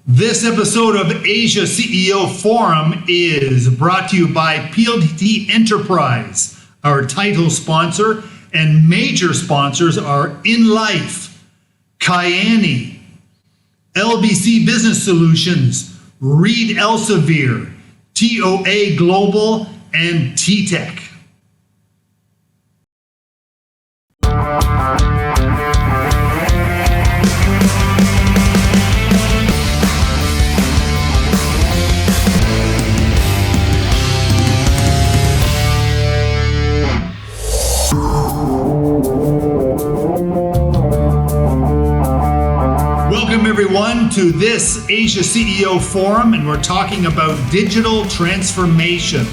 This episode of Asia CEO Forum is brought to you by pldt Enterprise. Our title sponsor and major sponsors are In Life, Kyani, LBC Business Solutions, Reed Elsevier, TOA Global, and T-Tech. Welcome everyone to this Asia CEO Forum, and we're talking about digital transformation.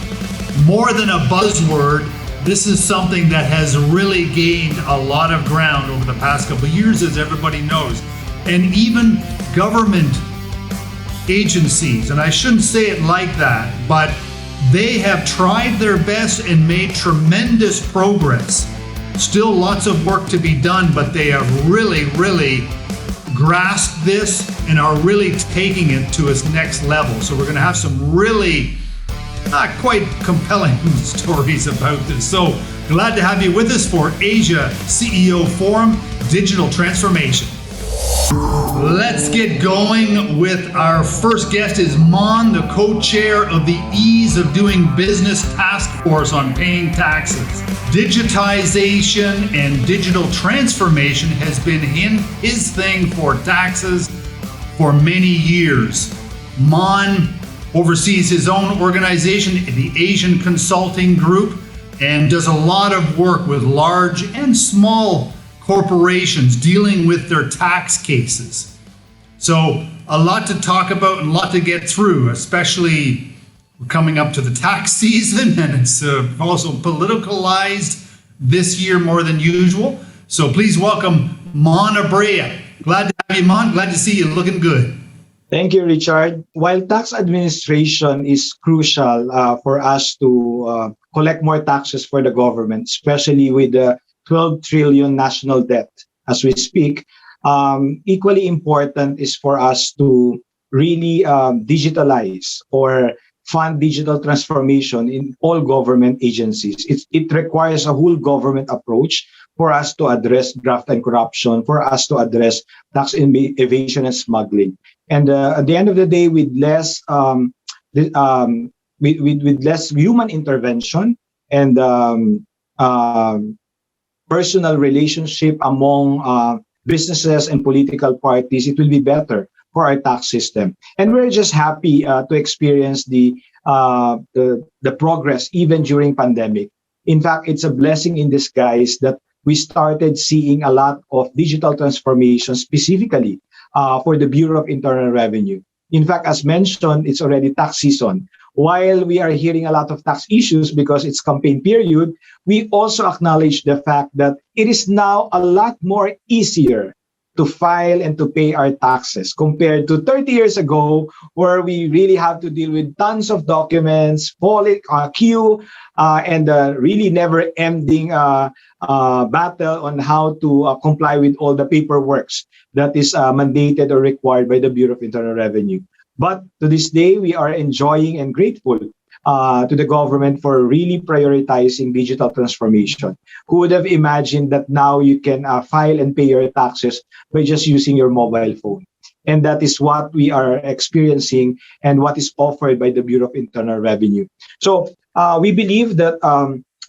More than a buzzword, this is something that has really gained a lot of ground over the past couple of years, as everybody knows. And even government agencies, and I shouldn't say it like that, but they have tried their best and made tremendous progress. Still lots of work to be done, but they have really grasped this and are really taking it to its next level. So we're going to have some really quite compelling stories about this. So glad to have you with us for Asia CEO Forum Digital Transformation. Let's get going with our first guest is Mon, the co-chair of the Ease of Doing Business Task Force on Paying Taxes. Digitization and digital transformation has been his thing for taxes for many years. Mon oversees his own organization, the Asian Consulting Group, and does a lot of work with large and small corporations dealing with their tax cases. So a lot to talk about and a lot to get through, especially we're coming up to the tax season, and it's also politicalized this year more than usual. So please welcome Mon Abrea. Glad to have you, Mon. Glad to see you looking good. Thank you, Richard. While tax administration is crucial for us to collect more taxes for the government, especially with the 12 trillion national debt as we speak, equally important is for us to really digitalize or fund digital transformation in all government agencies. It requires a whole government approach for us to address graft and corruption, for us to address tax evasion and smuggling. And at the end of the day, with less with less human intervention and personal relationship among businesses and political parties, it will be better for our tax system. And we're just happy to experience the progress even during pandemic. In fact, it's a blessing in disguise that we started seeing a lot of digital transformation specifically for the Bureau of Internal Revenue. In fact, as mentioned, it's already tax season. While we are hearing a lot of tax issues because it's campaign period, we also acknowledge the fact that it is now a lot more easier to file and to pay our taxes compared to 30 years ago, where we really have to deal with tons of documents, queue, and really never-ending battle on how to comply with all the paperwork that is mandated or required by the Bureau of Internal Revenue. But to this day, we are enjoying and grateful to the government for really prioritizing digital transformation. Who would have imagined that now you can file and pay your taxes by just using your mobile phone? And that is what we are experiencing and what is offered by the Bureau of Internal Revenue. So we believe that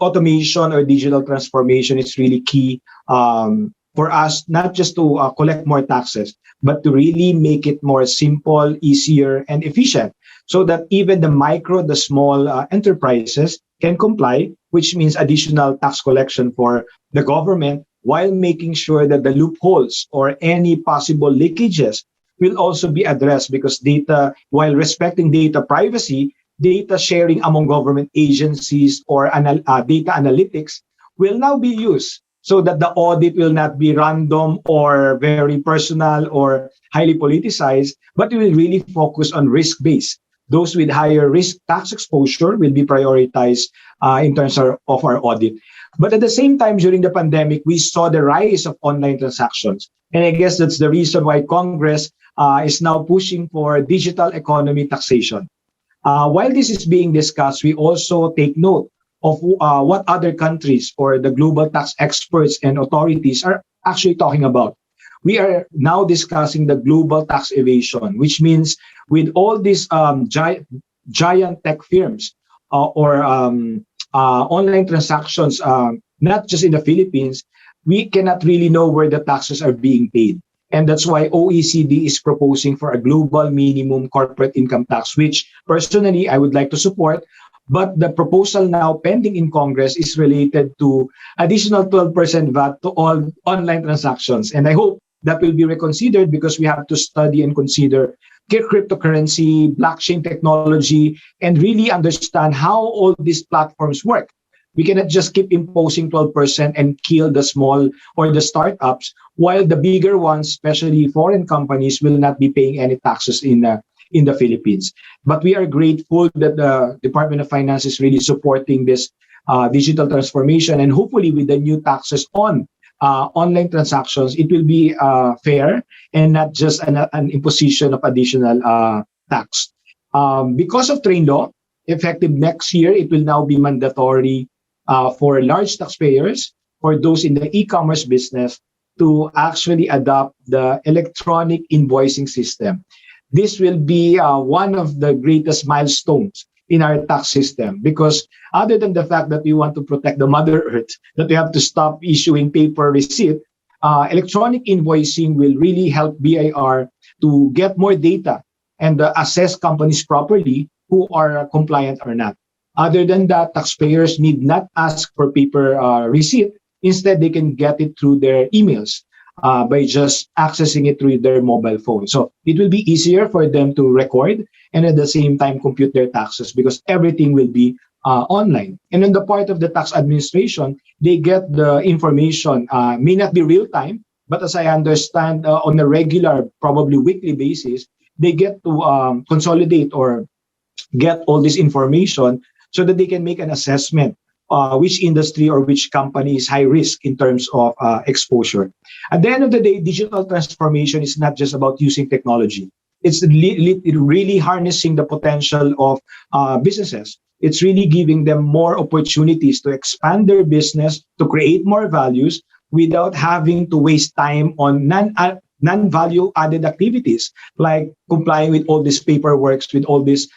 automation or digital transformation is really key for us, not just to collect more taxes, but to really make it more simple, easier, and efficient, so that even the small enterprises can comply, which means additional tax collection for the government, while making sure that the loopholes or any possible leakages will also be addressed, because data, while respecting data privacy, data sharing among government agencies or data analytics will now be used, so that the audit will not be random or very personal or highly politicized, but it will really focus on risk-based. Those with higher risk tax exposure will be prioritized in terms of our audit. But at the same time, during the pandemic, we saw the rise of online transactions. And I guess that's the reason why Congress is now pushing for digital economy taxation. While this is being discussed, we also take note of what other countries or the global tax experts and authorities are actually talking about. We are now discussing the global tax evasion, which means with all these giant tech firms or online transactions, not just in the Philippines, we cannot really know where the taxes are being paid. And that's why OECD is proposing for a global minimum corporate income tax, which personally I would like to support. But the proposal now pending in Congress is related to additional 12% VAT to all online transactions. And I hope that will be reconsidered because we have to study and consider cryptocurrency, blockchain technology, and really understand how all these platforms work. We cannot just keep imposing 12% and kill the small or the startups, while the bigger ones, especially foreign companies, will not be paying any taxes in the Philippines. But we are grateful that the Department of Finance is really supporting this digital transformation, and hopefully with the new taxes on online transactions, it will be fair and not just an imposition of additional tax. Because of train law, effective next year, it will now be mandatory for large taxpayers, for those in the e-commerce business, to actually adopt the electronic invoicing system. This will be one of the greatest milestones in our tax system, because other than the fact that we want to protect the Mother Earth, that we have to stop issuing paper receipt, electronic invoicing will really help BIR to get more data and assess companies properly who are compliant or not. Other than that, taxpayers need not ask for paper receipt. Instead, they can get it through their emails by just accessing it through their mobile phone. So it will be easier for them to record and at the same time compute their taxes because everything will be online. And on the part of the tax administration, they get the information, may not be real time, but as I understand, on a regular, probably weekly basis, they get to consolidate or get all this information so that they can make an assessment which industry or which company is high risk in terms of exposure. At the end of the day, digital transformation is not just about using technology. It's really harnessing the potential of businesses. It's really giving them more opportunities to expand their business, to create more values without having to waste time on non-value added activities like complying with all these paperwork, with all this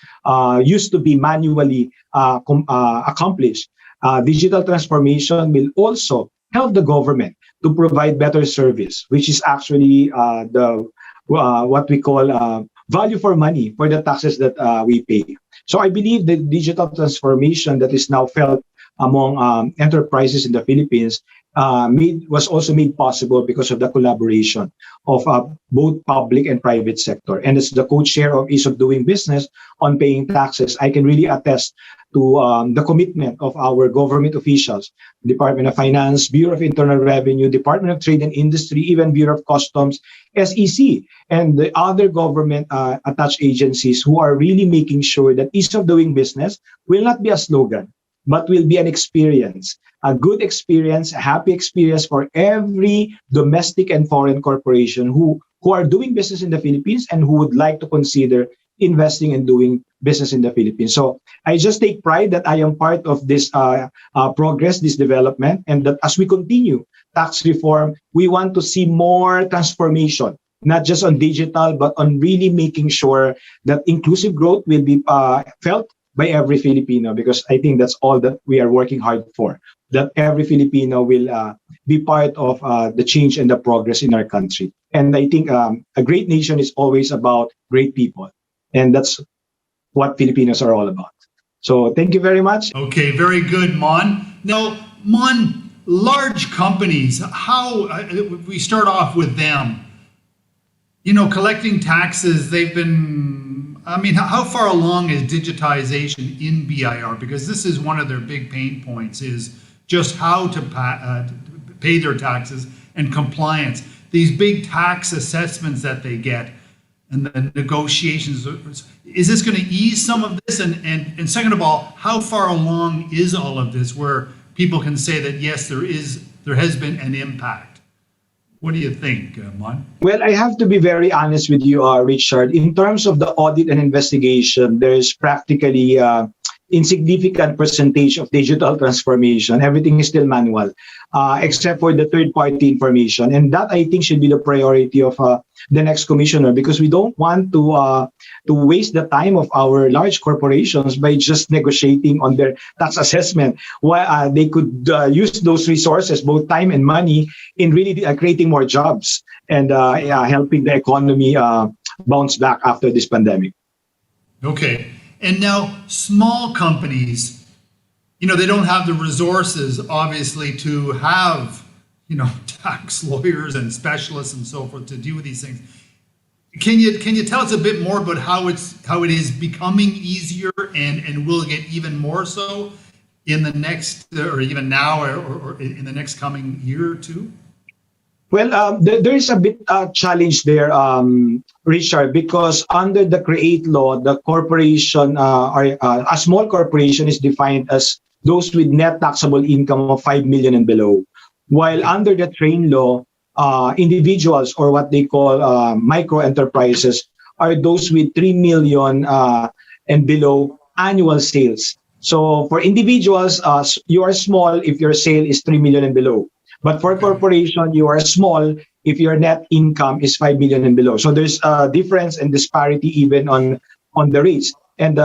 used to be manually accomplished. Digital transformation will also help the government to provide better service, which is actually what we call value for money for the taxes that we pay. So I believe the digital transformation that is now felt among enterprises in the Philippines was also made possible because of the collaboration of both public and private sector. And as the co-chair of Ease of Doing Business on paying taxes, I can really attest to the commitment of our government officials, Department of Finance, Bureau of Internal Revenue, Department of Trade and Industry, even Bureau of Customs, SEC, and the other government attached agencies who are really making sure that Ease of Doing Business will not be a slogan, but will be an experience, a good experience, a happy experience for every domestic and foreign corporation who are doing business in the Philippines and who would like to consider investing and doing business in the Philippines. So I just take pride that I am part of this progress, this development, and that as we continue tax reform, we want to see more transformation, not just on digital, but on really making sure that inclusive growth will be felt by every Filipino, because I think that's all that we are working hard for, that every Filipino will be part of the change and the progress in our country. And I think a great nation is always about great people. And that's what Filipinos are all about. So thank you very much. Okay, very good, Mon. Now, Mon, large companies, how we start off with them, you know, collecting taxes, they've been, I mean, how far along is digitization in BIR? Because this is one of their big pain points, is just how to pay their taxes and compliance. These big tax assessments that they get and the negotiations, is this going to ease some of this? And second of all, how far along is all of this where people can say that, yes, there has been an impact? What do you think, Mon? Well, I have to be very honest with you, Richard. In terms of the audit and investigation, there's practically insignificant percentage of digital transformation. Everything is still manual, except for the third-party information, and that I think should be the priority of the next commissioner, because we don't want to waste the time of our large corporations by just negotiating on their tax assessment. Why they could use those resources, both time and money, in really creating more jobs and helping the economy bounce back after this pandemic. Okay. And now small companies, they don't have the resources, obviously, to have, tax lawyers and specialists and so forth to deal with these things. Can you tell us a bit more about how it is becoming easier and will get even more so in the next, or even now, or in the next coming year or two? Well, there is a bit challenge there, Richard, because under the CREATE law, the corporation or a small corporation is defined as those with net taxable income of 5 million and below, while under the TRAIN law, individuals, or what they call micro enterprises, are those with 3 million and below annual sales. So for individuals, you are small if your sale is 3 million and below. But for corporation, you are small if your net income is 5 million and below. So there's a difference and disparity even on the rates. And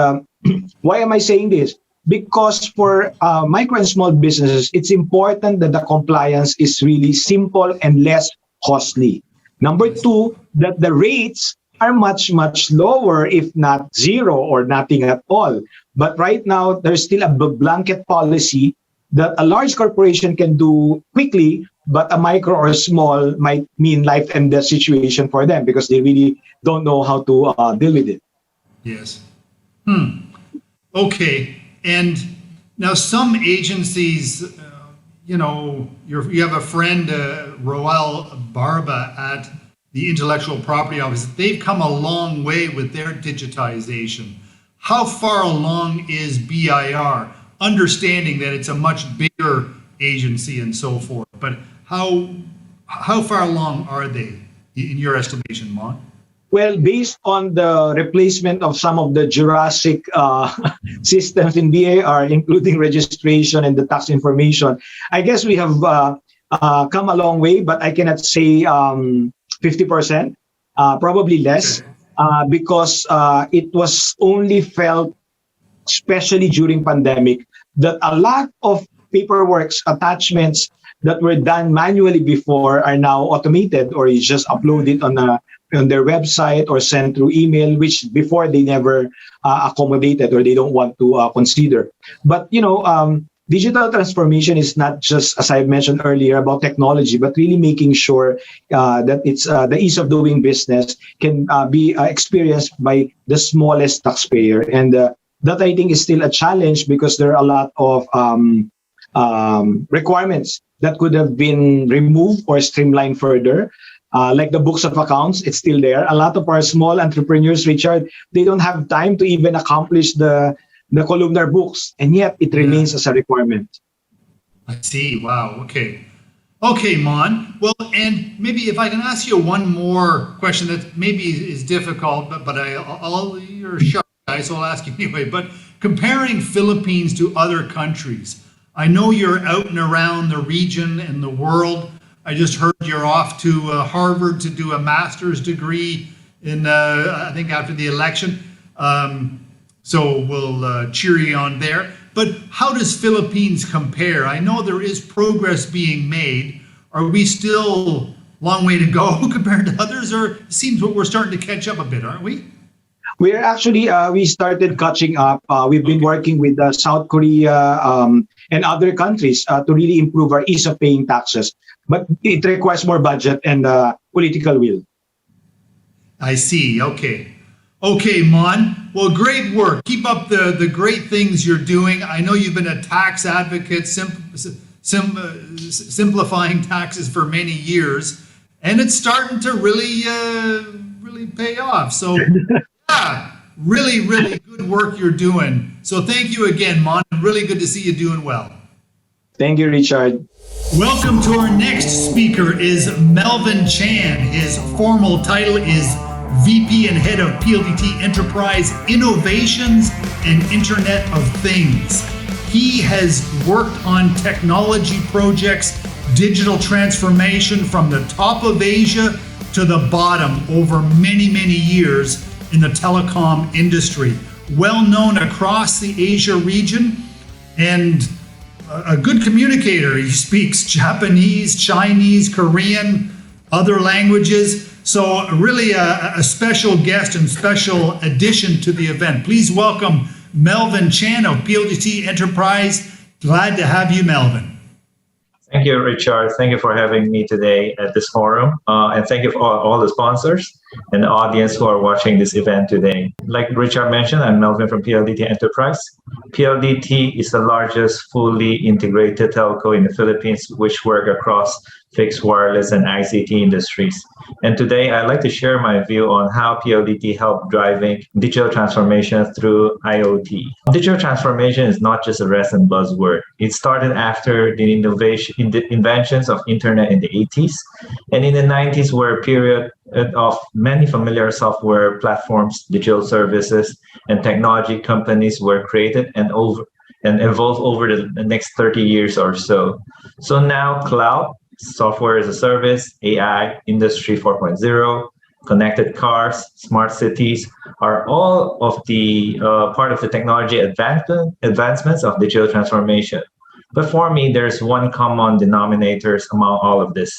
why am I saying this? Because for micro and small businesses, it's important that the compliance is really simple and less costly. Number two, that the rates are much, much lower, if not zero or nothing at all. But right now, there's still a blanket policy that a large corporation can do quickly, but a micro or small might mean life and death situation for them because they really don't know how to deal with it. Yes. Okay. And now some agencies, you have a friend, Rauel Barba at the Intellectual Property Office. They've come a long way with their digitization. How far along is BIR? Understanding that it's a much bigger agency and so forth, but how far along are they in your estimation, Mon? Well, based on the replacement of some of the Jurassic systems in BIR, including registration and the tax information, I guess we have come a long way, but I cannot say 50%, probably less, because it was only felt, especially during pandemic, that a lot of paperwork attachments that were done manually before are now automated, or is just uploaded on their website or sent through email, which before they never accommodated or they don't want to consider. But digital transformation is not just, as I mentioned earlier, about technology, but really making sure that it's the ease of doing business can be experienced by the smallest taxpayer. And that I think is still a challenge because there are a lot of requirements that could have been removed or streamlined further. Like the books of accounts, it's still there. A lot of our small entrepreneurs, Richard, they don't have time to even accomplish the columnar books, and yet it remains as a requirement. I see. Wow. Okay. Okay, Mon. Well, and maybe if I can ask you one more question that maybe is difficult, but you're sharp guy, so I'll ask you anyway. But comparing Philippines to other countries, I know you're out and around the region and the world. I just heard you're off to Harvard to do a master's degree in, I think, after the election. So we'll cheer you on there. But how does Philippines compare? I know there is progress being made. Are we still a long way to go compared to others? Or it seems we're starting to catch up a bit, aren't we? We're actually, we started catching up. We've been working with South Korea and other countries to really improve our ease of paying taxes. But it requires more budget and political will. I see. Okay. Okay, Mon. Well, great work. Keep up the great things you're doing. I know you've been a tax advocate, simplifying taxes for many years, and it's starting to really pay off. So, yeah, really good work you're doing. So thank you again, Mon. Really good to see you doing well. Thank you, Richard. Welcome to our next speaker is Melvin Chan. His formal title is VP and Head of pldt Enterprise Innovations and Internet of Things. He has worked on technology projects, digital transformation from the top of Asia to the bottom over many, many years in the telecom industry. Well known across the Asia region and a good communicator. He speaks Japanese, Chinese, Korean, other languages. So really a special guest and special addition to the event. Please welcome Melvin Chan of pldt Enterprise. Glad to have you, Melvin. Thank you, Richard. Thank you for having me today at this forum. And thank you for all the sponsors and the audience who are watching this event today. Like Richard mentioned, I'm Melvin from pldt Enterprise. pldt is the largest fully integrated telco in the Philippines, which work across fixed wireless and ICT industries. And today I'd like to share my view on how pldt helped driving digital transformation through IoT. Digital transformation is not just a recent buzzword. It started after the inventions of internet in the 80s, and in the 90s were a period of many familiar software platforms, digital services, and technology companies were created and evolved over the next 30 years or so. So now cloud, software as a service, AI, Industry 4.0, connected cars, smart cities are all of the part of the technology advancements of digital transformation. But for me, there's one common denominator among all of this: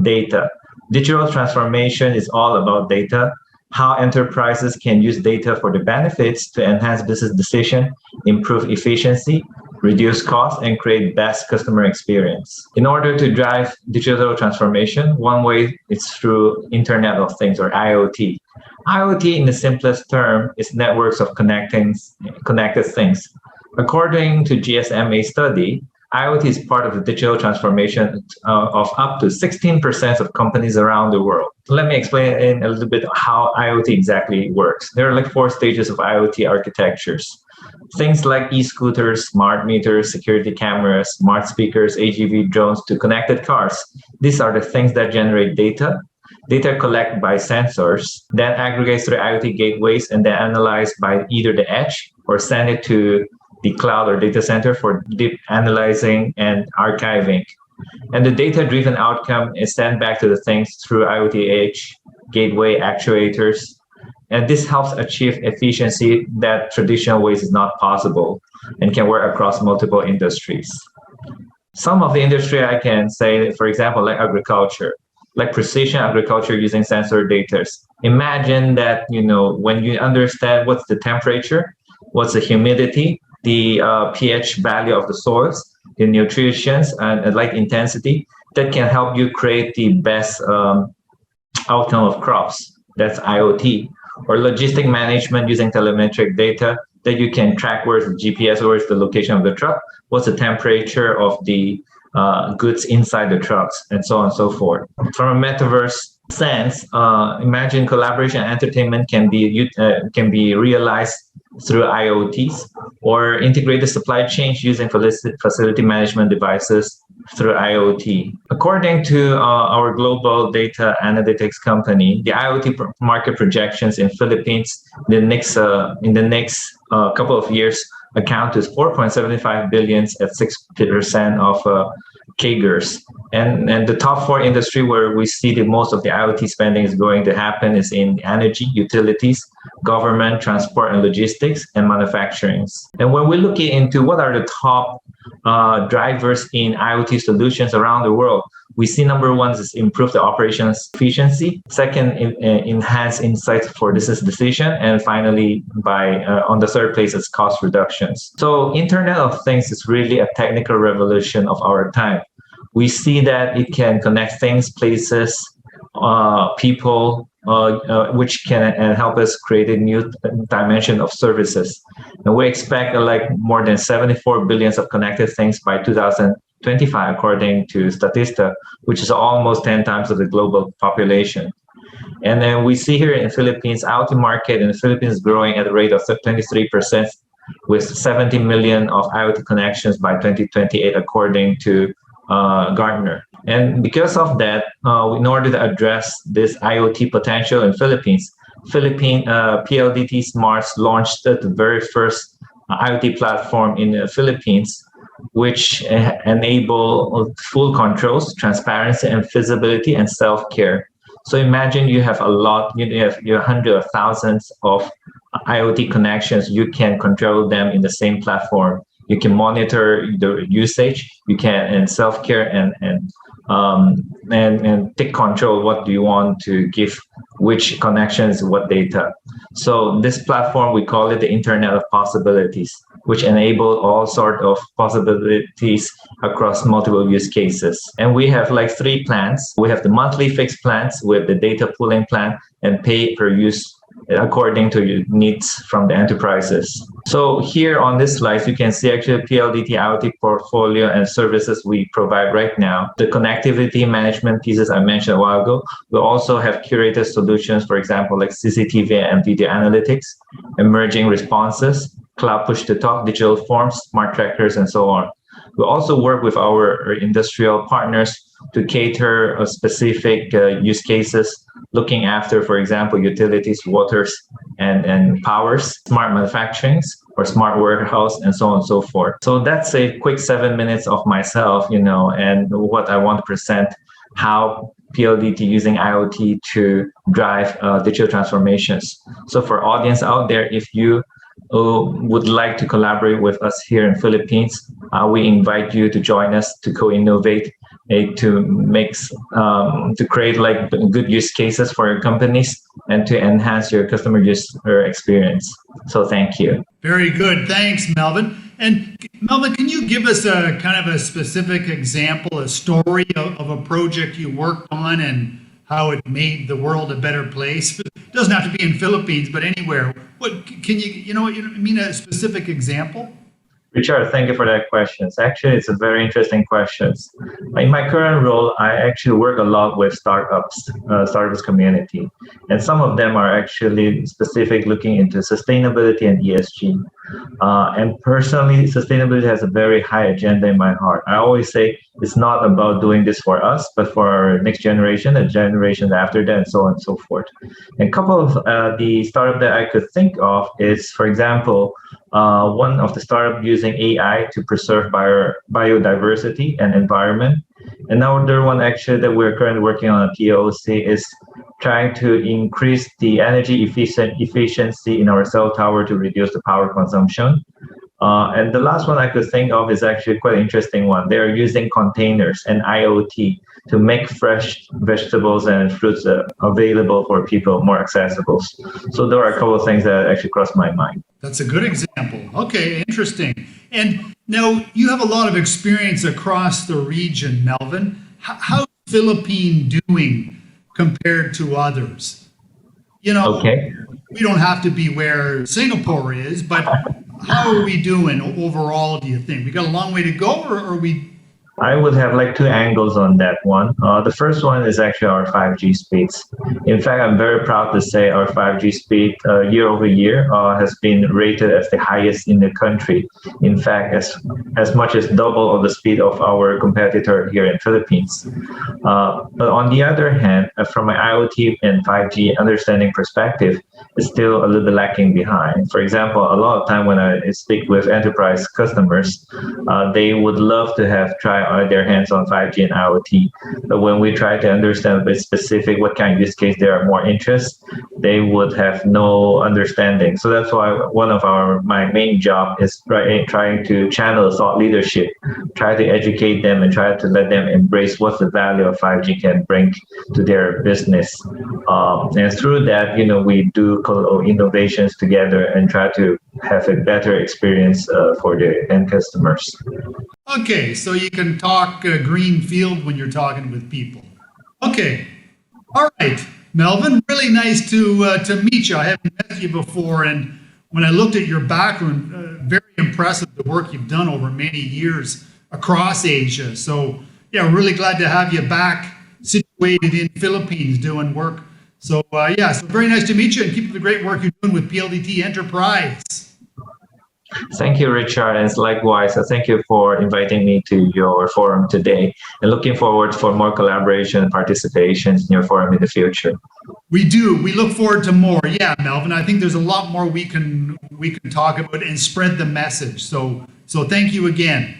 data. Digital transformation is all about data, how enterprises can use data for the benefits to enhance business decision, improve efficiency, reduce costs, and create best customer experience. In order to drive digital transformation, one way is through Internet of Things, or IoT. IoT, in the simplest term, is networks of connected things. According to GSMA study, IoT is part of the digital transformation of up to 16% of companies around the world. Let me explain in a little bit how IoT exactly works. There are like 4 stages of IoT architectures. Things like e-scooters, smart meters, security cameras, smart speakers, AGV drones to connected cars. These are the things that generate data. Data collected by sensors, then aggregates through IoT gateways and then analyzed by either the edge or send it to the cloud or data center for deep analyzing and archiving. And the data-driven outcome is sent back to the things through IoT edge, gateway, actuators. And this helps achieve efficiency that traditional ways is not possible and can work across multiple industries. Some of the industry I can say, for example, like agriculture, like precision agriculture using sensor data. Imagine that, when you understand what's the temperature, what's the humidity, the pH value of the soils, the nutrients, and light intensity, that can help you create the best outcome of crops. That's IoT. Or logistic management using telemetric data that you can track where's the GPS, where's the location of the truck, what's the temperature of the goods inside the trucks, and so on and so forth. From a metaverse sense, imagine collaboration and entertainment can be realized through IoTs, or integrated supply chains using facility management devices through IoT. According to our global data analytics company, the IoT market projections in Philippines in the next couple of years account to 4.75 billion at 6% of CAGRs. And the top 4 industry where we see the most of the IoT spending is going to happen is in energy, utilities, government, transport and logistics, and manufacturing. And when we look into what are the top drivers in IoT solutions around the world, we see number 1 is improve the operations efficiency. Second, enhance insights for business decision. And finally, on the 3rd place is cost reductions. So Internet of Things is really a technical revolution of our time. We see that it can connect things, places, people, which can help us create a new dimension of services. And we expect more than 74 billions of connected things by 2025, according to Statista, which is almost 10 times of the global population. And then we see here in the Philippines, IoT market in the Philippines is growing at a rate of 23%, with 70 million of IoT connections by 2028, according to Gartner. And because of that, in order to address this IoT potential in Philippine PLDT Smarts launched the very first IoT platform in the Philippines, which enable full controls, transparency, and visibility and self-care. So imagine you have you have hundreds of thousands of IoT connections. You can control them in the same platform. You can monitor the usage. You can and self-care and take control. What do you want to give? Which connections? What data? So this platform, we call it the Internet of Possibilities, which enable all sort of possibilities across multiple use cases. And we have like 3 plans. We have the monthly fixed plans with the data pooling plan and pay per use according to your needs from the enterprises. So here on this slide, you can see actually PLDT IoT portfolio and services we provide right now. The connectivity management pieces I mentioned a while ago. We also have curated solutions, for example, like CCTV and video analytics, emerging responses, cloud push-to-talk, digital forms, smart trackers, and so on. We also work with our industrial partners to cater a specific use cases, looking after, for example, utilities, waters, and powers, smart manufacturing, or smart warehouse, and so on and so forth. So that's a quick 7 minutes of myself, and what I want to present, how PLDT using IoT to drive digital transformations. So for audience out there, if you would like to collaborate with us here in Philippines, we invite you to join us to co-innovate, to create like good use cases for your companies and to enhance your customer user experience. So thank you. Very good. Thanks, Melvin. And Melvin, can you give us a kind of a specific example, a story of a project you worked on and how it made the world a better place? It doesn't have to be in Philippines, but anywhere. What can you a specific example? Richard, thank you for that question. Actually, it's a very interesting question. In my current role, I actually work a lot with startups community, and some of them are actually specific looking into sustainability and ESG. And personally, sustainability has a very high agenda in my heart. I always say it's not about doing this for us, but for our next generation, the generations after that, and so on and so forth. And a couple of the startup that I could think of is, for example, one of the startup using AI to preserve biodiversity and environment. Another one actually that we're currently working on a POC is trying to increase the energy efficiency in our cell tower to reduce the power consumption. And the last one I could think of is actually quite an interesting one. They're using containers and IoT to make fresh vegetables and fruits available for people, more accessible. So there are a couple of things that actually crossed my mind. That's a good example. Okay, interesting. And now you have a lot of experience across the region, Melvin. How's Philippines doing compared to others? Okay. We don't have to be where Singapore is, but how are we doing overall, do you think? We got a long way to go, or are we? I would have like 2 angles on that one. The first one is actually our 5G speeds. In fact, I'm very proud to say our 5G speed year over year has been rated as the highest in the country. In fact, as much as double of the speed of our competitor here in Philippines. But on the other hand, from an IoT and 5G understanding perspective, it's still a little bit lacking behind. For example, a lot of time when I speak with enterprise customers, they would love to have tried their hands on 5G and IoT. But when we try to understand a bit specific what kind of use case they are more interested, they would have no understanding. So that's why one of my main job is trying to channel thought leadership, try to educate them and try to let them embrace what the value of 5G can bring to their business. And through that, we do innovations together and try to have a better experience for the end customers. Okay, so you can talk green field when you're talking with people. Okay, all right, Melvin, really nice to meet you. I haven't met you before, and when I looked at your background, very impressive the work you've done over many years across Asia. So yeah, really glad to have you back situated in Philippines doing work. So so very nice to meet you and keep up the great work you're doing with PLDT Enterprise. Thank you, Richard, and likewise, thank you for inviting me to your forum today, and looking forward for more collaboration and participation in your forum in the future. We do. We look forward to more. Yeah, Melvin. I think there's a lot more we can talk about and spread the message. So thank you again.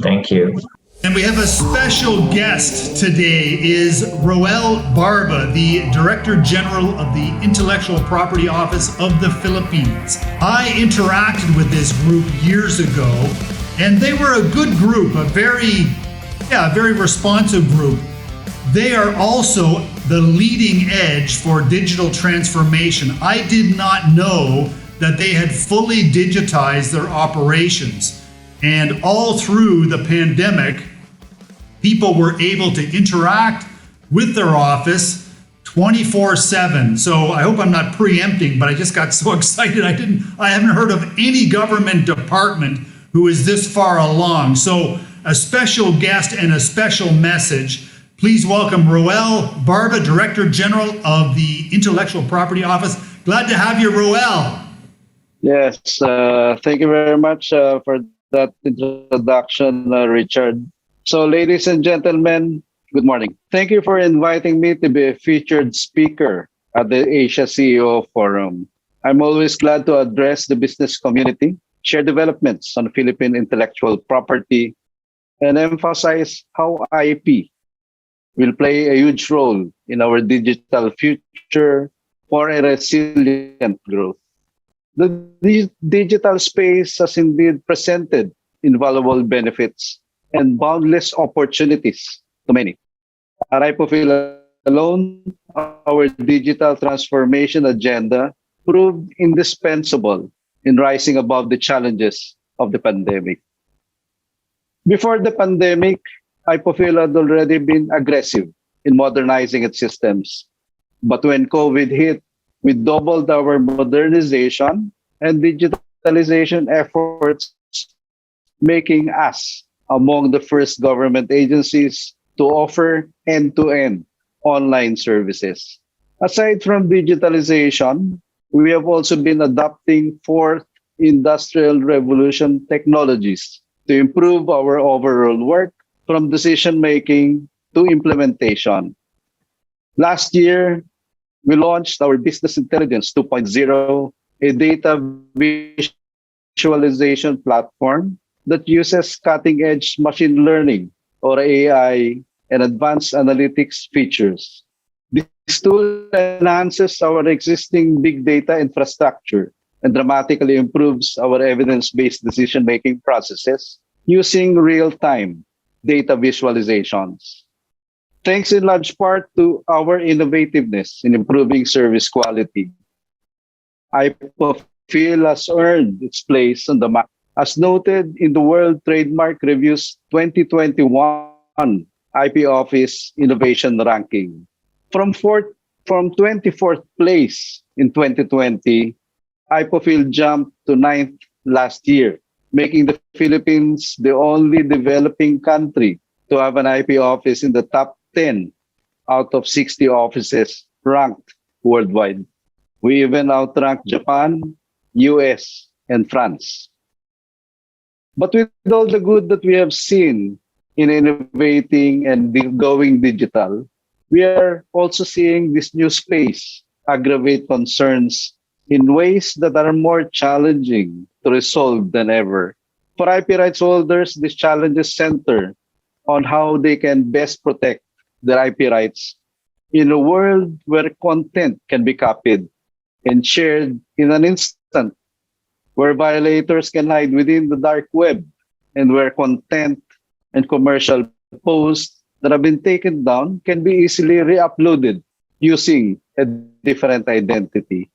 Thank you. And we have a special guest today is Rauel Barba, the Director General of the Intellectual Property Office of the Philippines. I interacted with this group years ago, and they were a good group, a very responsive group. They are also the leading edge for digital transformation. I did not know that they had fully digitized their operations. And all through the pandemic, people were able to interact with their office 24/7. So I hope I'm not preempting, but I just got so excited. I haven't heard of any government department who is this far along. So a special guest and a special message. Please welcome Rauel Barba, Director General of the Intellectual Property Office. Glad to have you, Rauel. Yes, thank you very much for that introduction, Richard. So, ladies and gentlemen, good morning. Thank you for inviting me to be a featured speaker at the Asia CEO Forum. I'm always glad to address the business community, share developments on Philippine intellectual property, and emphasize how IP will play a huge role in our digital future for a resilient growth. The digital space has indeed presented invaluable benefits and boundless opportunities to many. At IPOFIL alone, our digital transformation agenda proved indispensable in rising above the challenges of the pandemic. Before the pandemic, IPOFIL had already been aggressive in modernizing its systems. But when COVID hit, we doubled our modernization and digitalization efforts, making us among the first government agencies to offer end-to-end online services. Aside from digitalization, we have also been adopting fourth industrial revolution technologies to improve our overall work from decision-making to implementation. Last year, we launched our Business Intelligence 2.0, a data visualization platform that uses cutting-edge machine learning or AI and advanced analytics features. This tool enhances our existing big data infrastructure and dramatically improves our evidence-based decision-making processes using real-time data visualizations. Thanks in large part to our innovativeness in improving service quality, IPOFIL has earned its place on the map. As noted in the World Trademark Review's 2021 IP Office Innovation Ranking. From 24th place in 2020, IPOFIL jumped to 9th last year, making the Philippines the only developing country to have an IP office in the top 10 out of 60 offices ranked worldwide. We even outranked Japan, US, and France. But with all the good that we have seen in innovating and going digital, we are also seeing this new space aggravate concerns in ways that are more challenging to resolve than ever. For IP rights holders, these challenges center on how they can best protect their IP rights in a world where content can be copied and shared in an instant, where violators can hide within the dark web, and where content and commercial posts that have been taken down can be easily re-uploaded using a different identity.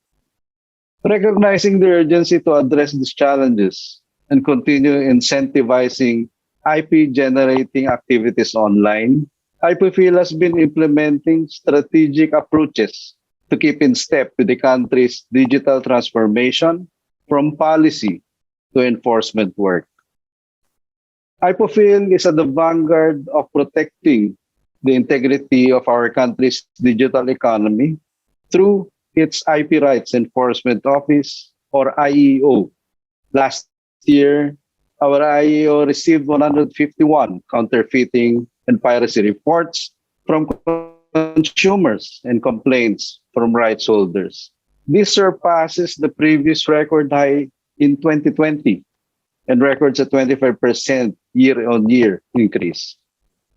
Recognizing the urgency to address these challenges and continue incentivizing IP-generating activities online, IPOFIL has been implementing strategic approaches to keep in step with the country's digital transformation from policy to enforcement work. IPOFIL is at the vanguard of protecting the integrity of our country's digital economy through its IP Rights Enforcement Office, or IEO. Last year, our IEO received 151 counterfeiting and piracy reports from consumers and complaints from rights holders. This surpasses the previous record high in 2020 and records a 25% year-on-year increase.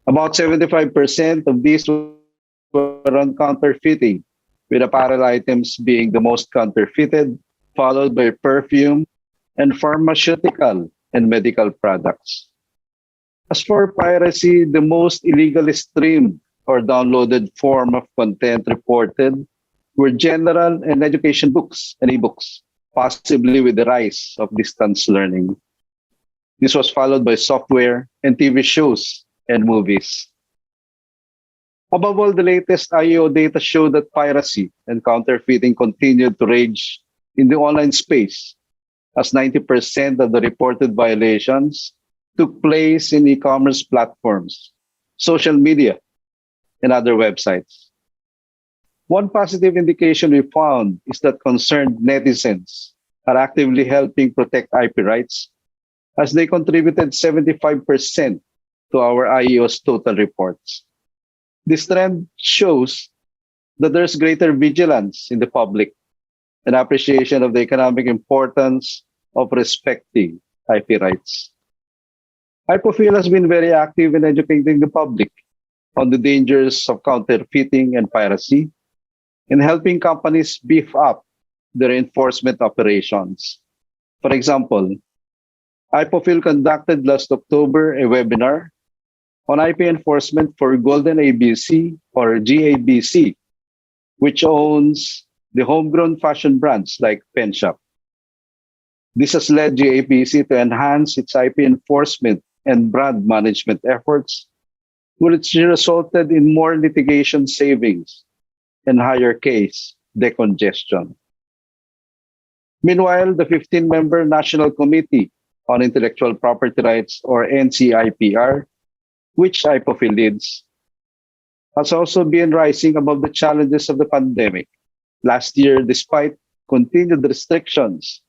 About 75% of these were on counterfeiting, with apparel items being the most counterfeited, followed by perfume and pharmaceutical and medical products. As for piracy, the most illegally streamed or downloaded form of content reported were general and education books and ebooks, possibly with the rise of distance learning. This was followed by software and TV shows and movies. Above all, the latest IEO data show that piracy and counterfeiting continued to rage in the online space, as 90% of the reported violations took place in e-commerce platforms, social media, and other websites. One positive indication we found is that concerned netizens are actively helping protect IP rights, as they contributed 75% to our IEO's total reports. This trend shows that there's greater vigilance in the public and appreciation of the economic importance of respecting IP rights. IPOFIL has been very active in educating the public on the dangers of counterfeiting and piracy and helping companies beef up their enforcement operations. For example, IPOFIL conducted last October a webinar on IP enforcement for Golden ABC or GABC, which owns the homegrown fashion brands like Penshop. This has led GABC to enhance its IP enforcement and brand management efforts, which resulted in more litigation savings and higher case decongestion. Meanwhile, the 15-member National Committee on Intellectual Property Rights, or NCIPR, which IPOFIL leads, has also been rising above the challenges of the pandemic. Last year, despite continued restrictions,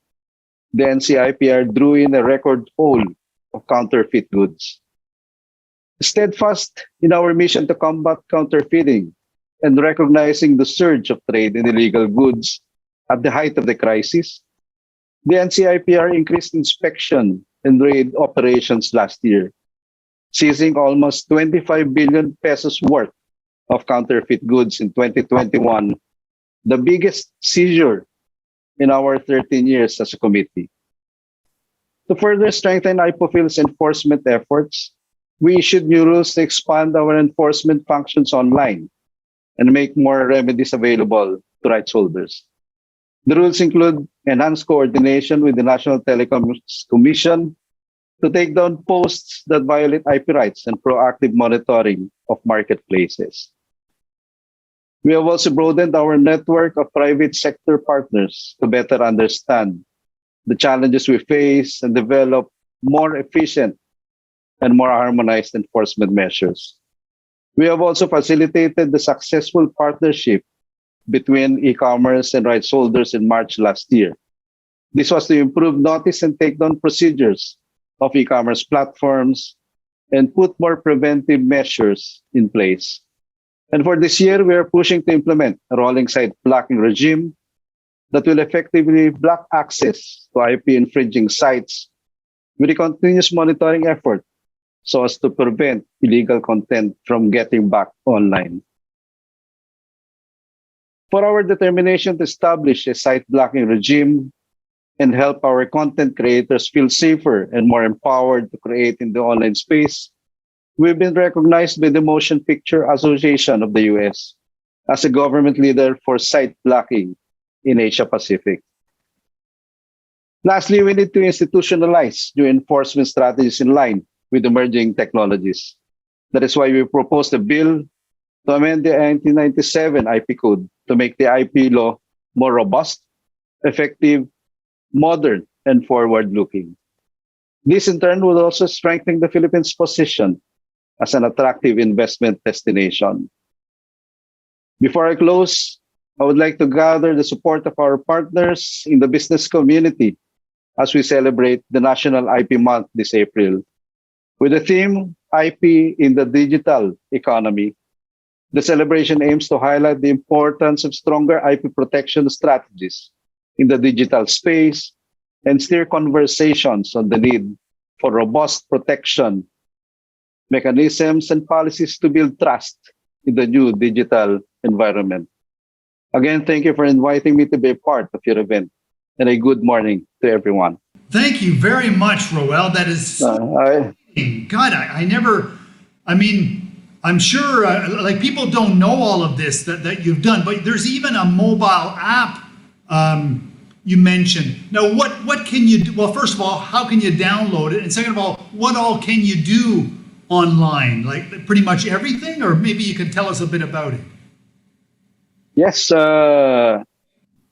the NCIPR drew in a record haul of counterfeit goods. Steadfast in our mission to combat counterfeiting and recognizing the surge of trade in illegal goods at the height of the crisis, the NCIPR increased inspection and raid operations last year, seizing almost 25 billion pesos worth of counterfeit goods in 2021, the biggest seizure in our 13 years as a committee. To further strengthen IPOFIL's enforcement efforts, we issued new rules to expand our enforcement functions online and make more remedies available to rights holders. The rules include enhanced coordination with the National Telecom Commission to take down posts that violate IP rights and proactive monitoring of marketplaces. We have also broadened our network of private sector partners to better understand the challenges we face and develop more efficient and more harmonized enforcement measures. We have also facilitated the successful partnership between e-commerce and rights holders in March last year. This was to improve notice and takedown procedures of e-commerce platforms and put more preventive measures in place. And for this year, we are pushing to implement a rolling site blocking regime that will effectively block access to IP infringing sites with a continuous monitoring effort so as to prevent illegal content from getting back online. For our determination to establish a site blocking regime and help our content creators feel safer and more empowered to create in the online space, we've been recognized by the Motion Picture Association of the US as a government leader for site blocking in Asia Pacific. Lastly, we need to institutionalize new enforcement strategies in line with emerging technologies. That is why we proposed a bill to amend the 1997 IP Code to make the IP law more robust, effective, modern, and forward-looking. This in turn will also strengthen the Philippines' position as an attractive investment destination. Before I close, I would like to gather the support of our partners in the business community as we celebrate the National IP Month this April. With the theme IP in the Digital Economy, the celebration aims to highlight the importance of stronger IP protection strategies in the digital space and steer conversations on the need for robust protection mechanisms and policies to build trust in the new digital environment. Again, thank you for inviting me to be a part of your event, and a good morning to everyone. Thank you very much, Rauel. That is so God, I never, I mean, I'm sure like people don't know all of this that you've done, but there's even a mobile app you mentioned. Now, what can you do? Well, first of all, how can you download it? And second of all, what all can you do online? Like pretty much everything? Or maybe you can tell us a bit about it. Yes,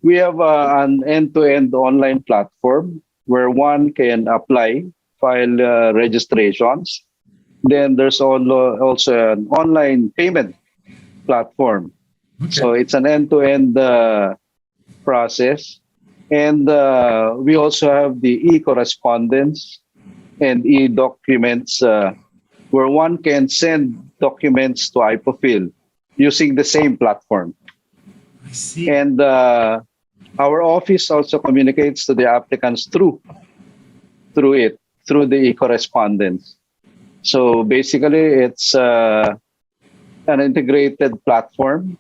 we have an end-to-end online platform where one can apply, file registrations. Then there's also an online payment platform. Okay. So it's an end-to-end process. And we also have the e-correspondence and e-documents where one can send documents to IPOFIL using the same platform. I see. And our office also communicates to the applicants through the e-correspondence. So basically, it's an integrated platform,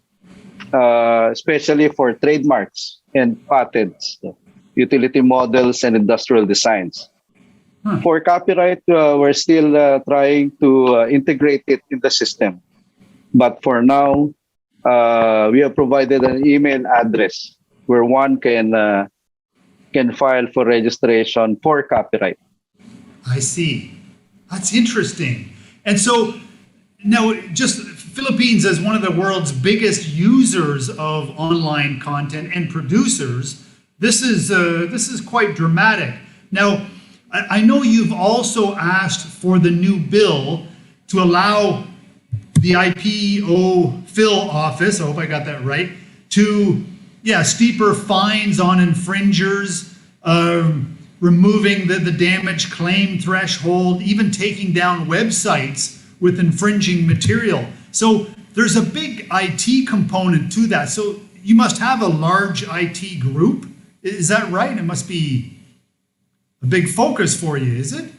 especially for trademarks and patents, utility models, and industrial designs. For copyright, we're still trying to integrate it in the system. But for now, we have provided an email address where one can file for registration for copyright. I see. That's interesting. And so now, just Philippines as one of the world's biggest users of online content and producers, this is quite dramatic. Now, I know you've also asked for the new bill to allow the IPO Phil office, I hope I got that right, to steeper fines on infringers, removing the damage claim threshold, even taking down websites with infringing material. So there's a big IT component to that. So you must have a large IT group. Is that right? It must be a big focus for you, is it?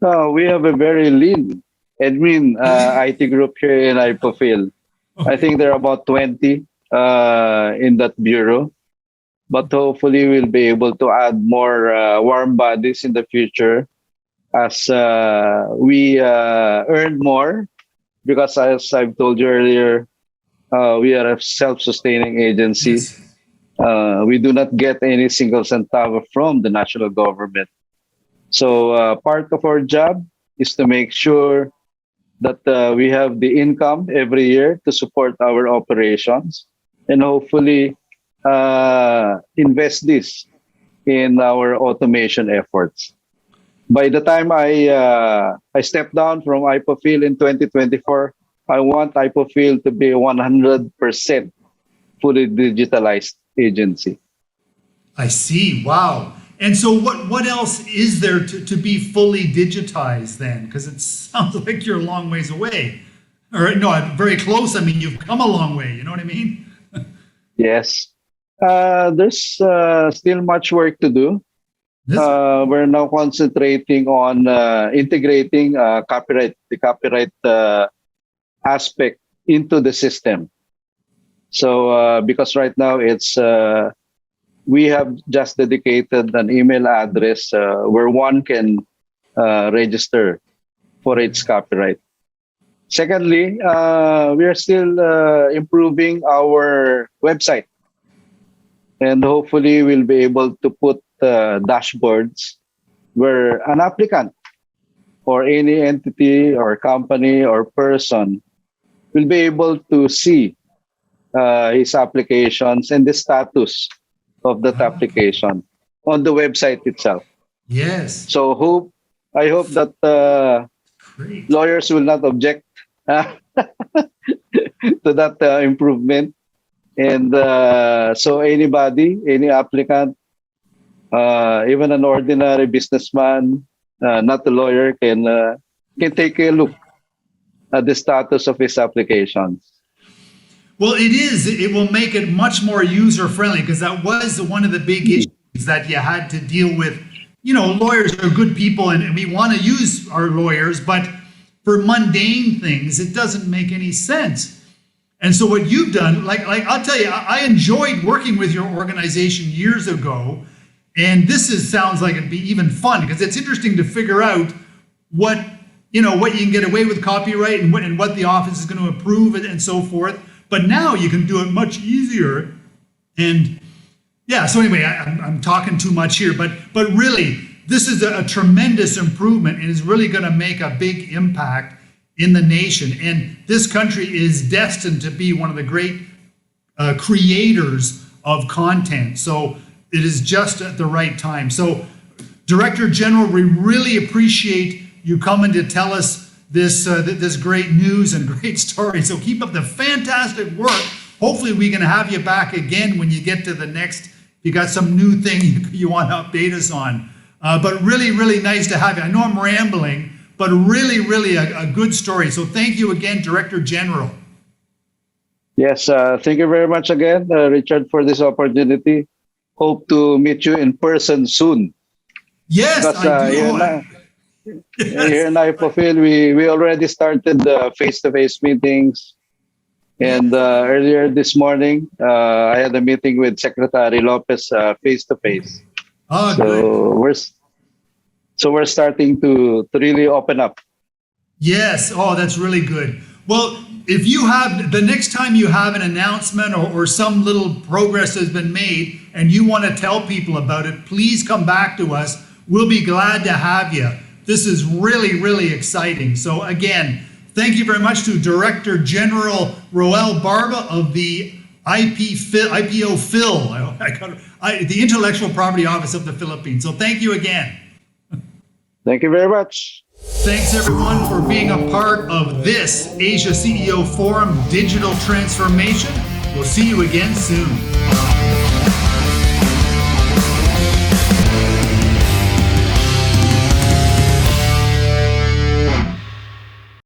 We have a very lean admin IT group here in IPOFIL. I think there are about 20 in that bureau. But hopefully we'll be able to add more warm bodies in the future as we earn more. Because as I've told you earlier, we are a self-sustaining agency. Yes. We do not get any single centavo from the national government. So part of our job is to make sure that we have the income every year to support our operations and hopefully invest this in our automation efforts. By the time I step down from IPOFIL in 2024, I want IPOFIL to be a 100% fully digitalized agency. I see. Wow. And so what else is there to be fully digitized then? Because it sounds like you're a long ways away. Or no, very close. I mean, you've come a long way. You know what I mean? Yes. There's still much work to do. We're now concentrating on integrating the copyright aspect into the system. So because right now we have just dedicated an email address where one can register for its copyright. Secondly, we are still improving our website. And hopefully we'll be able to put dashboards where an applicant or any entity or company or person will be able to see his applications and the status of that application on the website itself. Yes. So I hope that Great. lawyers will not object to that improvement. And so any applicant Even an ordinary businessman, not a lawyer, can take a look at the status of his applications. Well, it is. It will make it much more user friendly because that was one of the big issues that you had to deal with. You know, lawyers are good people and we want to use our lawyers, but for mundane things, it doesn't make any sense. And so what you've done, like I'll tell you, I enjoyed working with your organization years ago. And sounds like it'd be even fun because it's interesting to figure out what you can get away with copyright and what the office is going to approve and so forth. But now you can do it much easier. And yeah, so anyway, I'm talking too much here, but really, this is a tremendous improvement and is really going to make a big impact in the nation. And this country is destined to be one of the great creators of content. So it is just at the right time. So, Director General, we really appreciate you coming to tell us this great news and great story. So keep up the fantastic work. Hopefully we can have you back again when you get to the next, you got some new thing you want to update us on. But really, really nice to have you. I know I'm rambling, but really, really a good story. So thank you again, Director General. Yes, thank you very much again, Richard, for this opportunity. Hope to meet you in person soon. Yes, Because, I do. Here in Iot, we already started face-to-face meetings. And earlier this morning, I had a meeting with Secretary Lopez face-to-face. Oh, so we're starting to really open up. Yes. Oh, that's really good. Well, if you have, the next time you have an announcement or some little progress has been made and you want to tell people about it, please come back to us. We'll be glad to have you. This is really, really exciting. So again, thank you very much to Director General Rauel Barba of the IPO Phil, the Intellectual Property Office of the Philippines. So thank you again. Thank you very much. Thanks everyone for being a part of this Asia CEO Forum Digital Transformation. We'll see you again soon.